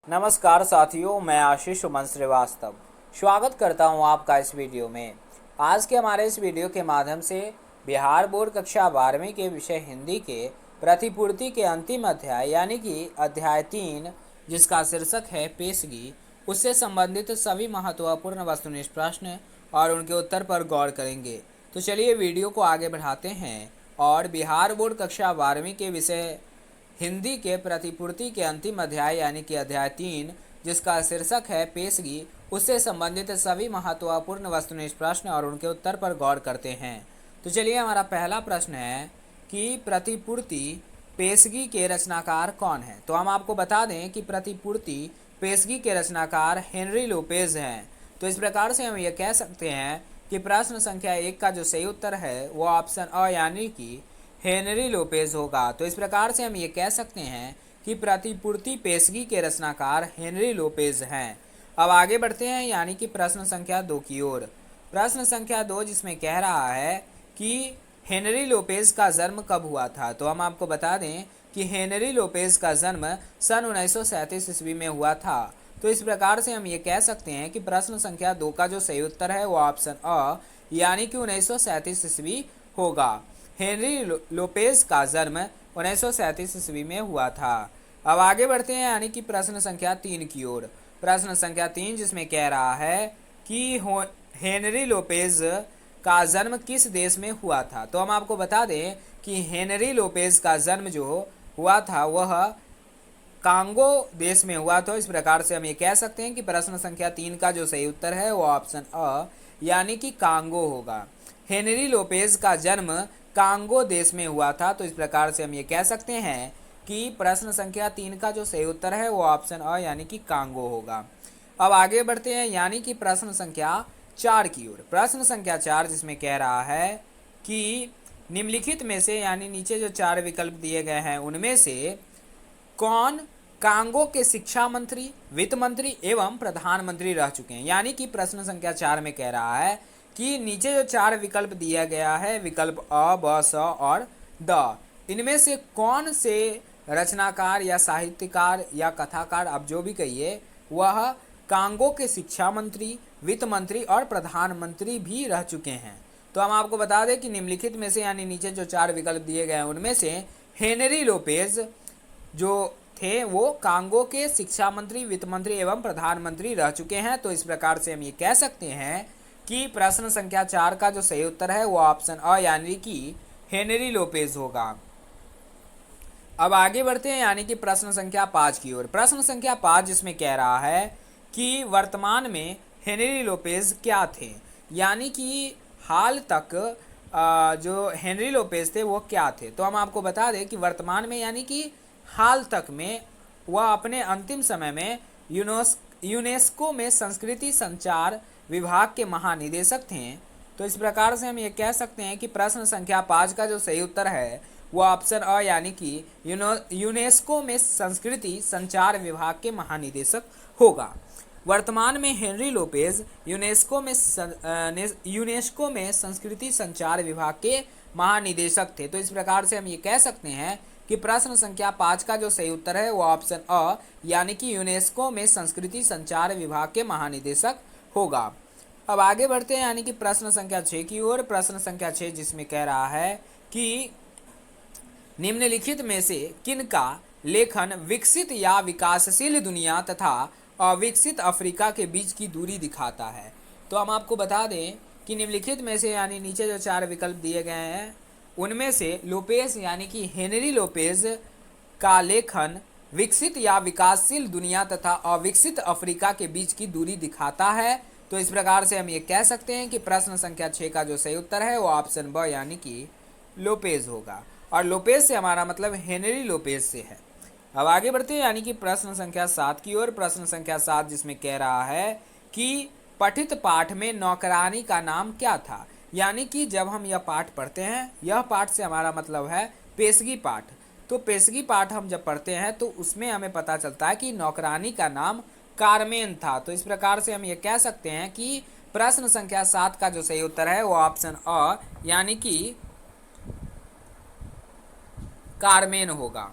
नमस्कार साथियों, मैं आशीष सुमन श्रीवास्तव स्वागत करता हूं आपका इस वीडियो में। आज के हमारे इस वीडियो के माध्यम से बिहार बोर्ड कक्षा 12वीं के विषय हिंदी के प्रतिपूर्ति के अंतिम अध्याय यानी कि अध्याय 3, जिसका शीर्षक है पेशगी, उससे संबंधित सभी महत्वपूर्ण वस्तुनिष्ठ प्रश्न और उनके उत्तर पर गौर करेंगे। तो चलिए वीडियो को आगे बढ़ाते हैं और बिहार बोर्ड कक्षा 12वीं के विषय हिंदी के प्रतिपूर्ति के अंतिम अध्याय यानी कि अध्याय 3, जिसका शीर्षक है पेशगी, उससे संबंधित सभी महत्वपूर्ण वस्तुनिष्ठ प्रश्न और उनके उत्तर पर गौर करते हैं। तो चलिए हमारा पहला प्रश्न है कि प्रतिपूर्ति पेशगी के रचनाकार कौन है। तो हम आपको बता दें कि प्रतिपूर्ति पेशगी के रचनाकार हेनरी लोपेज हैं। तो इस प्रकार से हम ये कह सकते हैं कि प्रश्न संख्या 1 का जो सही उत्तर है वो ऑप्शन अ यानी कि हेनरी लोपेज होगा। तो इस प्रकार से हम ये कह सकते हैं कि प्रतिपूर्ति पेशगी के रचनाकार हेनरी लोपेज हैं। अब आगे बढ़ते हैं यानी कि प्रश्न संख्या 2 की ओर। प्रश्न संख्या 2 जिसमें कह रहा है कि हेनरी लोपेज का जन्म कब हुआ था। तो हम आपको बता दें कि हेनरी लोपेज का जन्म सन 1937 ईस्वी में हुआ था। तो इस प्रकार से हम ये कह सकते हैं कि प्रश्न संख्या 2 का जो सही उत्तर है वो ऑप्शन अ यानी कि 1937 ईस्वी होगा। हेनरी लोपेज का जन्म 1937 ईस्वी में हुआ था। अब आगे बढ़ते हैं यानी कि प्रश्न संख्या 3 की ओर। प्रश्न संख्या 3 जिसमें कह रहा है कि हेनरी लोपेज का जन्म किस देश में हुआ था। तो हम आपको बता दें कि हेनरी लोपेज का जन्म जो हुआ था वह कांगो देश में हुआ। तो इस प्रकार से हम ये कह सकते हैं कि प्रश्न संख्या 3 का जो सही उत्तर है वो ऑप्शन अ यानी कि कांगो होगा। हेनरी लोपेज का जन्म कांगो देश में हुआ था। तो इस प्रकार से हम ये कह सकते हैं कि प्रश्न संख्या 3 का जो सही उत्तर है वो ऑप्शन अ यानी कि कांगो होगा। अब आगे बढ़ते हैं यानी कि प्रश्न संख्या 4 की ओर। प्रश्न संख्या 4 जिसमें कह रहा है कि निम्नलिखित में से यानी नीचे जो 4 विकल्प दिए गए हैं उनमें से कौन कांगो के शिक्षा मंत्री, वित्त मंत्री एवं प्रधानमंत्री रह चुके हैं। यानी कि प्रश्न संख्या 4 में कह रहा है कि नीचे जो 4 विकल्प दिया गया है, विकल्प अ, ब, स और द, इनमें से कौन से रचनाकार या साहित्यकार या कथाकार, आप जो भी कहिए, वह कांगो के शिक्षा मंत्री, वित्त मंत्री और प्रधानमंत्री भी रह चुके हैं। तो हम आपको बता दें कि निम्नलिखित में से यानी नीचे जो 4 विकल्प दिए गए हैं उनमें से हेनरी लोपेज जो थे वो कांगो के शिक्षा मंत्री, वित्त मंत्री एवं प्रधानमंत्री रह चुके हैं। तो इस प्रकार से हम ये कह सकते हैं कि प्रश्न संख्या 4 का जो सही उत्तर है वो ऑप्शन अ यानी कि हेनरी लोपेज होगा। अब आगे बढ़ते हैं यानी कि प्रश्न संख्या 5 की ओर। प्रश्न संख्या 5 जिसमें कह रहा है कि वर्तमान में हेनरी लोपेज क्या थे। यानी कि हाल तक जो हेनरी लोपेज थे वो क्या थे। तो हम आपको बता दें कि वर्तमान में यानी कि हाल तक में वह अपने अंतिम समय में यूनेस्को में संस्कृति संचार विभाग के महानिदेशक थे। तो इस प्रकार से हम ये कह सकते हैं कि प्रश्न संख्या 5 का जो सही उत्तर है वो ऑप्शन अ यानी कि यूनेस्को में संस्कृति संचार विभाग के महानिदेशक होगा। वर्तमान में हेनरी लोपेज यूनेस्को में संस्कृति संचार विभाग के महानिदेशक थे। तो इस प्रकार से हम ये कह सकते हैं कि प्रश्न संख्या 5 का जो सही उत्तर है वो ऑप्शन अ यानी कि यूनेस्को में संस्कृति संचार विभाग के महानिदेशक होगा। अब आगे बढ़ते हैं यानी कि प्रश्न संख्या 6 की ओर। प्रश्न संख्या 6 जिसमें कह रहा है कि निम्नलिखित में से किनका लेखन विकसित या विकासशील दुनिया तथा अविकसित अफ्रीका के बीच की दूरी दिखाता है। तो हम आपको बता दें कि निम्नलिखित में से यानी नीचे जो 4 विकल्प दिए गए हैं उनमें से लोपेज यानी कि हेनरी लोपेज का लेखन विकसित या विकासशील दुनिया तथा अविकसित अफ्रीका के बीच की दूरी दिखाता है। तो इस प्रकार से हम ये कह सकते हैं कि प्रश्न संख्या 6 का जो सही उत्तर है वो ऑप्शन ब यानी कि लोपेज होगा। और लोपेज से हमारा मतलब हेनरी लोपेज से है। अब आगे बढ़ते हैं यानी कि प्रश्न संख्या 7 की ओर। प्रश्न संख्या 7 जिसमें कह रहा है कि पठित पाठ में नौकरानी का नाम क्या था। यानी कि जब हम यह पाठ पढ़ते हैं, यह पाठ से हमारा मतलब है पेशगी पाठ। तो पेशगी पाठ हम जब पढ़ते हैं तो उसमें हमें पता चलता है कि नौकरानी का नाम कारमेन था। तो इस प्रकार से हम ये कह सकते हैं कि प्रश्न संख्या 7 का जो सही उत्तर है वो ऑप्शन अ यानी कि कारमेन होगा।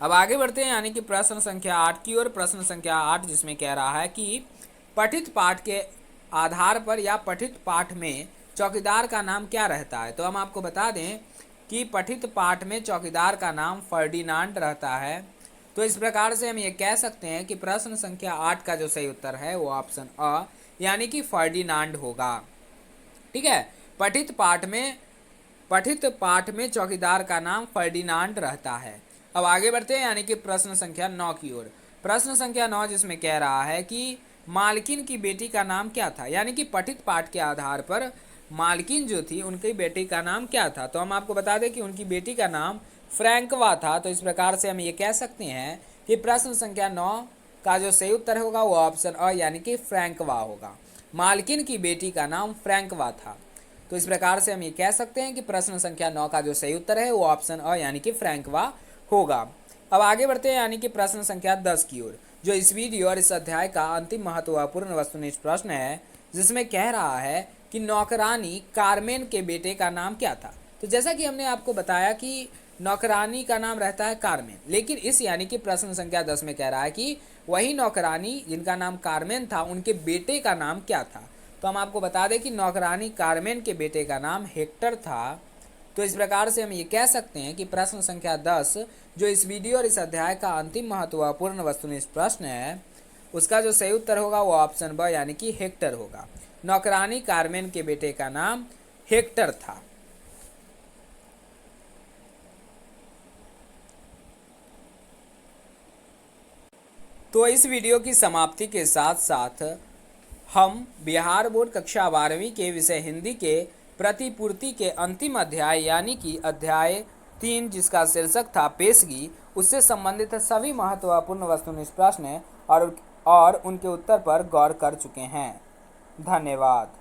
अब आगे बढ़ते हैं यानी कि प्रश्न संख्या 8 की ओर। प्रश्न संख्या 8 जिसमें कह रहा है कि पठित पाठ के आधार पर या पठित पाठ में चौकीदार का नाम क्या रहता है। तो हम आपको बता दें कि पठित पाठ में चौकीदार का नाम फर्डिनांड रहता है। तो इस प्रकार से हम ये कह सकते हैं कि प्रश्न संख्या 8 का जो सही उत्तर है वो ऑप्शन अ यानी कि फर्डिनांड होगा। ठीक है, पठित पाठ में चौकीदार का नाम फर्डिनांड रहता है। अब आगे बढ़ते हैं यानी कि प्रश्न संख्या 9 की ओर। प्रश्न संख्या 9 जिसमें कह रहा है कि मालकिन की बेटी का नाम क्या था। यानी कि पठित पाठ के आधार पर मालकिन जो थी उनकी बेटी का नाम क्या था। तो हम आपको बता दें कि उनकी बेटी का नाम फ्रैंकवा था। तो इस प्रकार से हम ये कह सकते हैं कि प्रश्न संख्या 9 का जो सही उत्तर होगा वो ऑप्शन अ यानी कि फ्रैंकवा होगा। मालकिन की बेटी का नाम फ्रैंकवा था। तो इस प्रकार से हम ये कह सकते हैं कि प्रश्न संख्या 9 का जो सही उत्तर है वो ऑप्शन अ यानी कि फ्रैंकवा होगा। अब आगे बढ़ते हैं यानी कि प्रश्न संख्या 10 की ओर, जो इस वीडियो और इस अध्याय का अंतिम महत्वपूर्ण वस्तुनिष्ठ प्रश्न है, जिसमें कह रहा है कि नौकरानी कार्मेन के बेटे का नाम क्या था। तो जैसा कि हमने आपको बताया कि नौकरानी का नाम रहता है कार्मेन, लेकिन इस यानी कि प्रश्न संख्या 10 में कह रहा है कि वही नौकरानी जिनका नाम कार्मेन था उनके बेटे का नाम क्या था। तो हम आपको बता दें कि नौकरानी कार्मेन के बेटे का नाम हेक्टर था। तो इस प्रकार से हम ये कह सकते हैं कि प्रश्न संख्या 10 जो इस वीडियो और इस अध्याय का अंतिम महत्वपूर्ण वस्तुनिष्ठ प्रश्न है, उसका जो सही उत्तर होगा वो ऑप्शन ब यानी कि हेक्टर होगा। नौकरानी कार्मेन के बेटे का नाम हेक्टर था। तो इस वीडियो की समाप्ति के साथ साथ हम बिहार बोर्ड कक्षा 12वीं के विषय हिंदी के प्रतिपूर्ति के अंतिम अध्याय यानी कि अध्याय 3 जिसका शीर्षक था पेशगी, उससे संबंधित सभी महत्वपूर्ण वस्तुनिष्ठ प्रश्न और उनके उत्तर पर गौर कर चुके हैं। धन्यवाद।